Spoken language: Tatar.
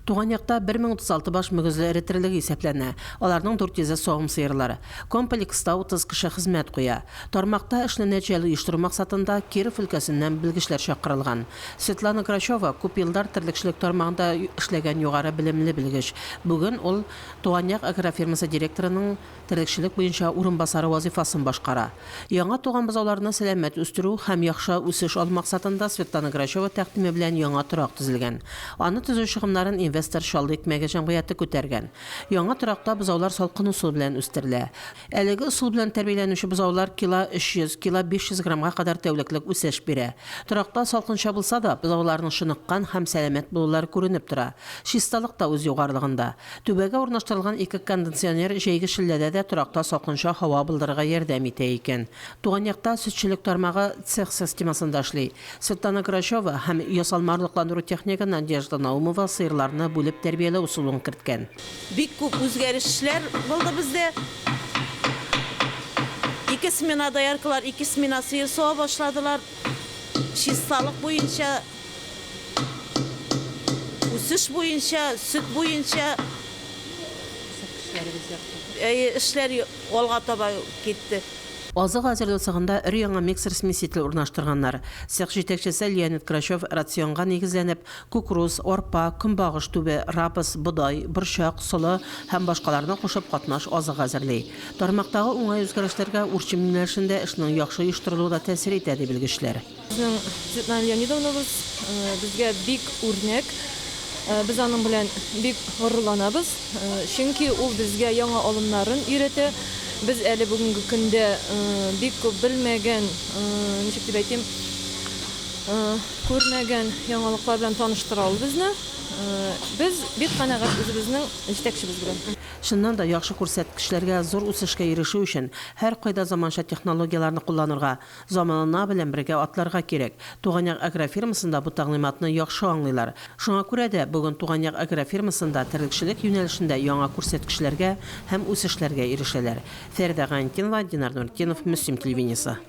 Туганякта 1036 баш мөгезле эретерелеге исәпләнә. Аларның 400 соғым сыерлары. Комплекста 30 кеше хезмәт куя. Тармакта эшне нәтиҗәле оештыру максатында Киров өлкәсеннән белгечләр чакырылган. Светлана Грачева күп еллар терлекчелек тармагында эшләгән югары белемле белгеч. Бүген ул Туганьяк агрофирмасы директорының терлекчелек буенча урынбасары вазифасын башкара. Яңа туган бозауларны сәламәт үстерү һәм яхшы үсеш алу максатында Светлана Грачева тәкъдиме белән яңа торак төзелгән. Аны төзү чыгымнарын инвестор Шалды икмәге җәмгыяте күтәргән. Яңа торакта бозаулар салкын усул белән үстерелә. Әлеге усул белән тәрбияләнүче бозаулар кило 300, кило 500 граммга кадәр тәүлеклек үсеш бирә. Торакта салкынча булса да, бозауларның шыныккан һәм сәламәт булулары күренеп тора. Чисталык та үз югарылыгында. Түбәгә урнаштырылган 2 кондиционер җәйге шилләдә дә торакта салкынча һава булдырырга ярдәм итә икән. Туганьякта сөтчелек тармагы цех системасында эшли. Светлана Грачева һәм ясалмарлыкландыру техника Надежда Наумова сыерларны бүлеп тәрбияләү усулын керткән. Бик күп үзгәрешләр булды бездә. 2 смена дояркалар, 2 смена сыер сава башладылар. Чисталык буенча, үсеш буенча, сөт буенча эшләр алга таба китте. Азык әзерләү цехында өр-яңа миксер смеситель урнаштырганнар. Цех җитәкчесе Леонид Грачев рационга нигезләнеп, кукуруз, арпа, көнбагыш түбе, рапс, бодай, борчак, солы һәм башкаларны кушып катнаш азык әзерли. Тармактагы уңай үзгәрешләргә үрчим юнәлешендә эшнең яхшы оештырылуы да тәэсир итә ди белгечләр. Безнең Светлана Леонидовна безгә бик үрнәк. Без аның белән бик горурланабыз. Чөнки ул безгә яңа алымнарын өйрәтә. Biz әле бүгенге көндә бик күп белмәгән, ничек дип әйтим, күрмәгән яңалыклар белән таныштыра ул безне. Без бик канәгать үзебезнең җитәкчебез белән. Шуннан да яхшы күрсәткечләргә зур үсешкә ирешү өчен һәр кайда заманча технологияларны кулланырга, заманына белән бергә атларга кирәк. Туганьяк агрофирмасында бу тәгълиматны яхшы аңлыйлар. Шуңа күрә дә бүген Туганьяк агрофирмасында терлекчелек юнәлешендә яңа күрсәткечләргә һәм үсешләргә ирешәләр. Фәридә Гантинова, Динар Нуртдинов, Мөслим телевидениесе.